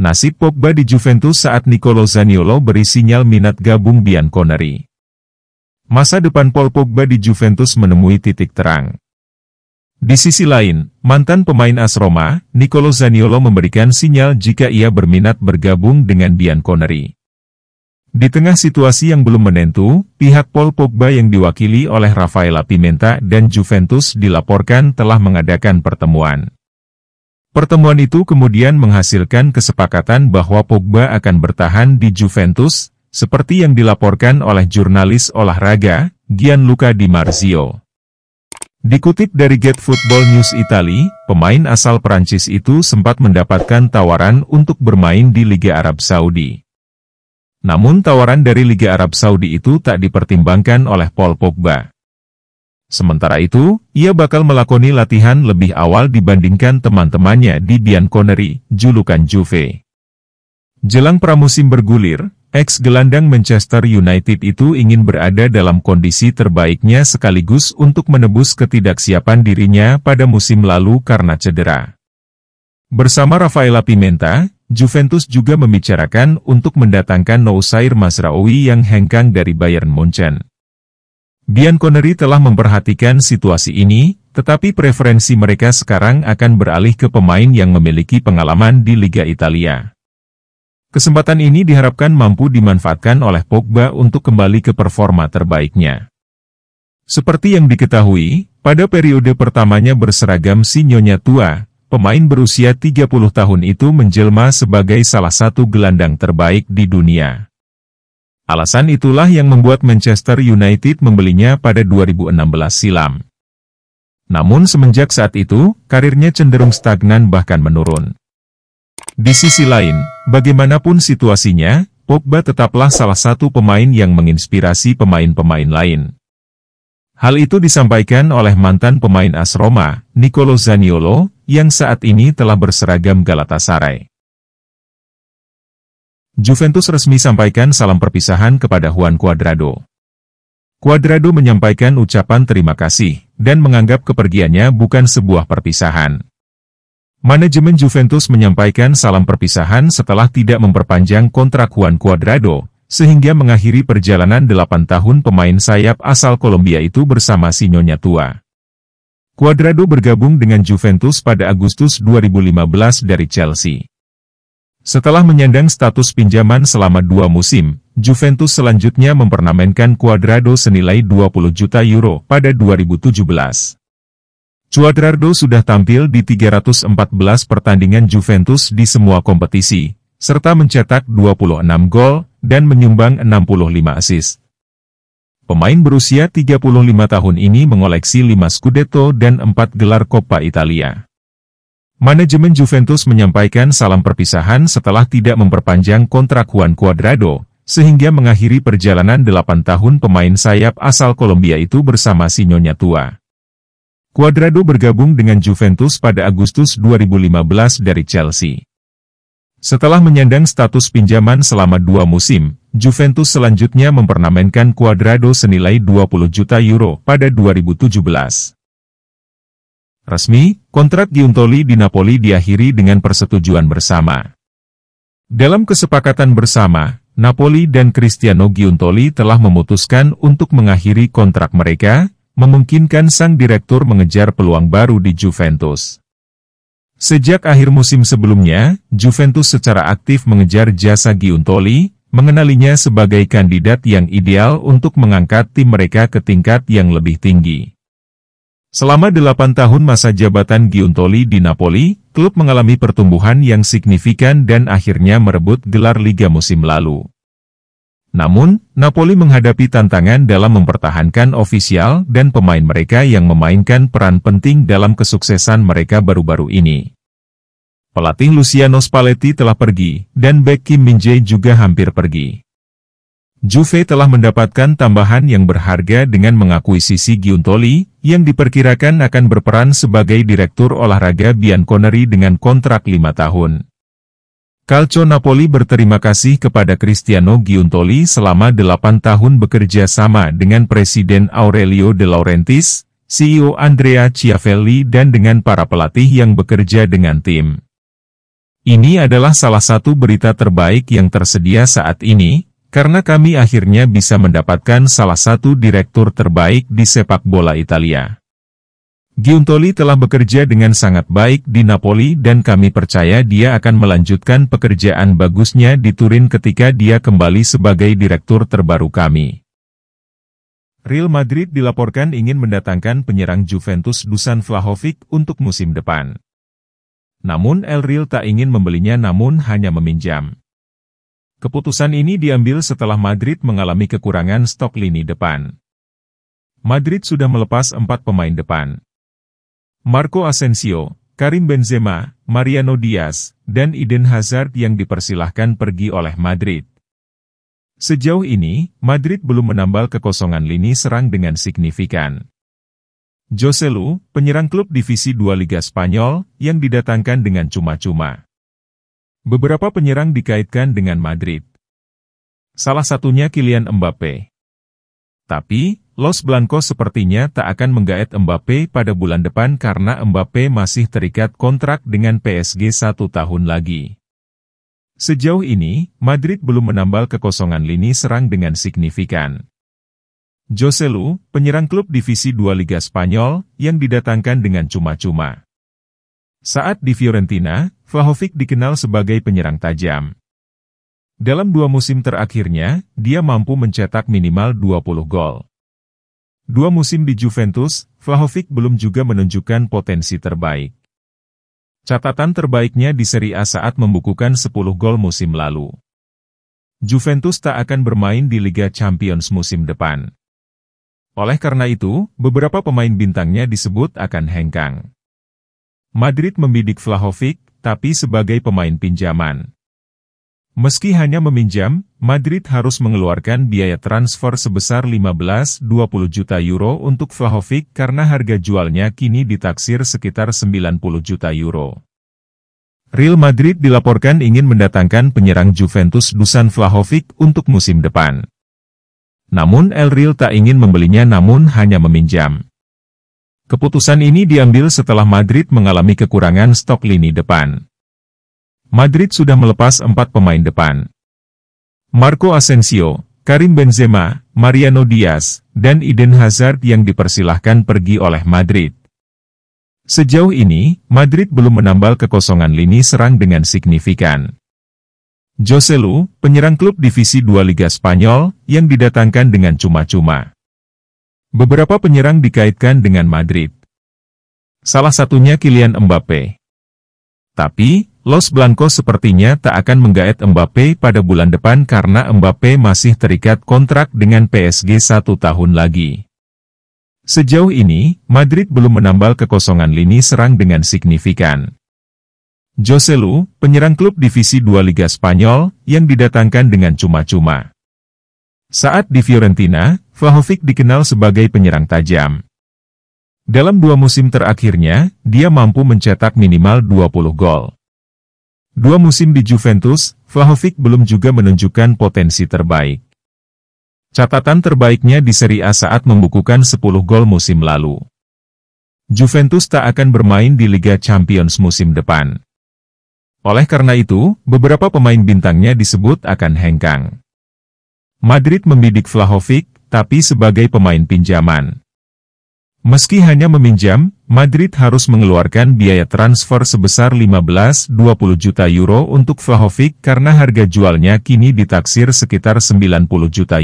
Nasib Pogba di Juventus saat Nicolo Zaniolo beri sinyal minat gabung Bianconeri. Masa depan Paul Pogba di Juventus menemui titik terang. Di sisi lain, mantan pemain AS Roma, Nicolo Zaniolo memberikan sinyal jika ia berminat bergabung dengan Bianconeri. Di tengah situasi yang belum menentu, pihak Paul Pogba yang diwakili oleh Raffaella Pimenta dan Juventus dilaporkan telah mengadakan pertemuan. Pertemuan itu kemudian menghasilkan kesepakatan bahwa Pogba akan bertahan di Juventus, seperti yang dilaporkan oleh jurnalis olahraga, Gianluca Di Marzio. Dikutip dari Get Football News Italia, pemain asal Prancis itu sempat mendapatkan tawaran untuk bermain di Liga Arab Saudi. Namun tawaran dari Liga Arab Saudi itu tak dipertimbangkan oleh Paul Pogba. Sementara itu, ia bakal melakoni latihan lebih awal dibandingkan teman-temannya di Bianconeri, julukan Juve. Jelang pramusim bergulir, ex-gelandang Manchester United itu ingin berada dalam kondisi terbaiknya sekaligus untuk menebus ketidaksiapan dirinya pada musim lalu karena cedera. Bersama Raffaella Pimenta, Juventus juga membicarakan untuk mendatangkan Noussair Mazraoui yang hengkang dari Bayern Munchen. Bianconeri telah memperhatikan situasi ini, tetapi preferensi mereka sekarang akan beralih ke pemain yang memiliki pengalaman di Liga Italia. Kesempatan ini diharapkan mampu dimanfaatkan oleh Pogba untuk kembali ke performa terbaiknya. Seperti yang diketahui, pada periode pertamanya berseragam si Nyonya Tua, pemain berusia 30 tahun itu menjelma sebagai salah satu gelandang terbaik di dunia. Alasan itulah yang membuat Manchester United membelinya pada 2016 silam. Namun semenjak saat itu, karirnya cenderung stagnan bahkan menurun. Di sisi lain, bagaimanapun situasinya, Pogba tetaplah salah satu pemain yang menginspirasi pemain-pemain lain. Hal itu disampaikan oleh mantan pemain AS Roma, Nicolo Zaniolo, yang saat ini telah berseragam Galatasaray. Juventus resmi sampaikan salam perpisahan kepada Juan Cuadrado. Cuadrado menyampaikan ucapan terima kasih, dan menganggap kepergiannya bukan sebuah perpisahan. Manajemen Juventus menyampaikan salam perpisahan setelah tidak memperpanjang kontrak Juan Cuadrado, sehingga mengakhiri perjalanan 8 tahun pemain sayap asal Kolombia itu bersama si Nyonya Tua. Cuadrado bergabung dengan Juventus pada Agustus 2015 dari Chelsea. Setelah menyandang status pinjaman selama 2 musim, Juventus selanjutnya mempermanenkan Cuadrado senilai 20 juta euro pada 2017. Cuadrado sudah tampil di 314 pertandingan Juventus di semua kompetisi, serta mencetak 26 gol, dan menyumbang 65 assist. Pemain berusia 35 tahun ini mengoleksi 5 Scudetto dan 4 gelar Coppa Italia. Manajemen Juventus menyampaikan salam perpisahan setelah tidak memperpanjang kontrak Juan Cuadrado, sehingga mengakhiri perjalanan 8 tahun pemain sayap asal Kolombia itu bersama si Nyonya Tua. Cuadrado bergabung dengan Juventus pada Agustus 2015 dari Chelsea. Setelah menyandang status pinjaman selama 2 musim, Juventus selanjutnya mempermanenkan Cuadrado senilai 20 juta euro pada 2017. Resmi, kontrak Giuntoli di Napoli diakhiri dengan persetujuan bersama. Dalam kesepakatan bersama, Napoli dan Cristiano Giuntoli telah memutuskan untuk mengakhiri kontrak mereka, memungkinkan sang direktur mengejar peluang baru di Juventus. Sejak akhir musim sebelumnya, Juventus secara aktif mengejar jasa Giuntoli, mengenalinya sebagai kandidat yang ideal untuk mengangkat tim mereka ke tingkat yang lebih tinggi. Selama 8 tahun masa jabatan Giuntoli di Napoli, klub mengalami pertumbuhan yang signifikan dan akhirnya merebut gelar Liga musim lalu. Namun, Napoli menghadapi tantangan dalam mempertahankan ofisial dan pemain mereka yang memainkan peran penting dalam kesuksesan mereka baru-baru ini. Pelatih Luciano Spalletti telah pergi, dan bek Kim Min-jae juga hampir pergi. Juve telah mendapatkan tambahan yang berharga dengan mengakuisisi Giuntoli, yang diperkirakan akan berperan sebagai direktur olahraga Bianconeri dengan kontrak 5 tahun. Calcio Napoli berterima kasih kepada Cristiano Giuntoli selama 8 tahun bekerja sama dengan Presiden Aurelio De Laurentiis, CEO Andrea Chiavelli dan dengan para pelatih yang bekerja dengan tim. Ini adalah salah satu berita terbaik yang tersedia saat ini, karena kami akhirnya bisa mendapatkan salah satu direktur terbaik di sepak bola Italia. Giuntoli telah bekerja dengan sangat baik di Napoli dan kami percaya dia akan melanjutkan pekerjaan bagusnya di Turin ketika dia kembali sebagai direktur terbaru kami. Real Madrid dilaporkan ingin mendatangkan penyerang Juventus Dusan Vlahovic untuk musim depan. Namun El Real tak ingin membelinya namun hanya meminjam. Keputusan ini diambil setelah Madrid mengalami kekurangan stok lini depan. Madrid sudah melepas 4 pemain depan. Marco Asensio, Karim Benzema, Mariano Diaz, dan Eden Hazard yang dipersilahkan pergi oleh Madrid. Sejauh ini, Madrid belum menambal kekosongan lini serang dengan signifikan. Joselu, penyerang klub divisi 2 Liga Spanyol, yang didatangkan dengan cuma-cuma. Beberapa penyerang dikaitkan dengan Madrid. Salah satunya Kylian Mbappe. Tapi, Los Blancos sepertinya tak akan menggaet Mbappe pada bulan depan karena Mbappe masih terikat kontrak dengan PSG 1 tahun lagi. Sejauh ini, Madrid belum menambal kekosongan lini serang dengan signifikan. Joselu, penyerang klub divisi 2 Liga Spanyol, yang didatangkan dengan cuma-cuma. Saat di Fiorentina, Vlahovic dikenal sebagai penyerang tajam. Dalam 2 musim terakhirnya, dia mampu mencetak minimal 20 gol. 2 musim di Juventus, Vlahovic belum juga menunjukkan potensi terbaik. Catatan terbaiknya di Serie A saat membukukan 10 gol musim lalu. Juventus tak akan bermain di Liga Champions musim depan. Oleh karena itu, beberapa pemain bintangnya disebut akan hengkang. Madrid membidik Vlahovic, tapi sebagai pemain pinjaman. Meski hanya meminjam, Madrid harus mengeluarkan biaya transfer sebesar 15-20 juta euro untuk Vlahovic karena harga jualnya kini ditaksir sekitar 90 juta euro. Real Madrid dilaporkan ingin mendatangkan penyerang Juventus Dusan Vlahovic untuk musim depan. Namun El Real tak ingin membelinya namun hanya meminjam. Keputusan ini diambil setelah Madrid mengalami kekurangan stok lini depan. Madrid sudah melepas 4 pemain depan. Marco Asensio, Karim Benzema, Mariano Diaz, dan Eden Hazard yang dipersilahkan pergi oleh Madrid. Sejauh ini, Madrid belum menambal kekosongan lini serang dengan signifikan. Joselu, penyerang klub divisi 2 Liga Spanyol, yang didatangkan dengan cuma-cuma. Beberapa penyerang dikaitkan dengan Madrid. Salah satunya Kylian Mbappe. Tapi, Los Blancos sepertinya tak akan menggaet Mbappe pada bulan depan karena Mbappe masih terikat kontrak dengan PSG 1 tahun lagi. Sejauh ini, Madrid belum menambal kekosongan lini serang dengan signifikan. Joselu, penyerang klub divisi 2 Liga Spanyol, yang didatangkan dengan cuma-cuma. Saat di Fiorentina, Vlahovic dikenal sebagai penyerang tajam. Dalam 2 musim terakhirnya, dia mampu mencetak minimal 20 gol. 2 musim di Juventus, Vlahovic belum juga menunjukkan potensi terbaik. Catatan terbaiknya di Serie A saat membukukan 10 gol musim lalu. Juventus tak akan bermain di Liga Champions musim depan. Oleh karena itu, beberapa pemain bintangnya disebut akan hengkang. Madrid membidik Vlahovic, tapi sebagai pemain pinjaman. Meski hanya meminjam, Madrid harus mengeluarkan biaya transfer sebesar 15-20 juta euro untuk Vlahovic karena harga jualnya kini ditaksir sekitar 90 juta euro.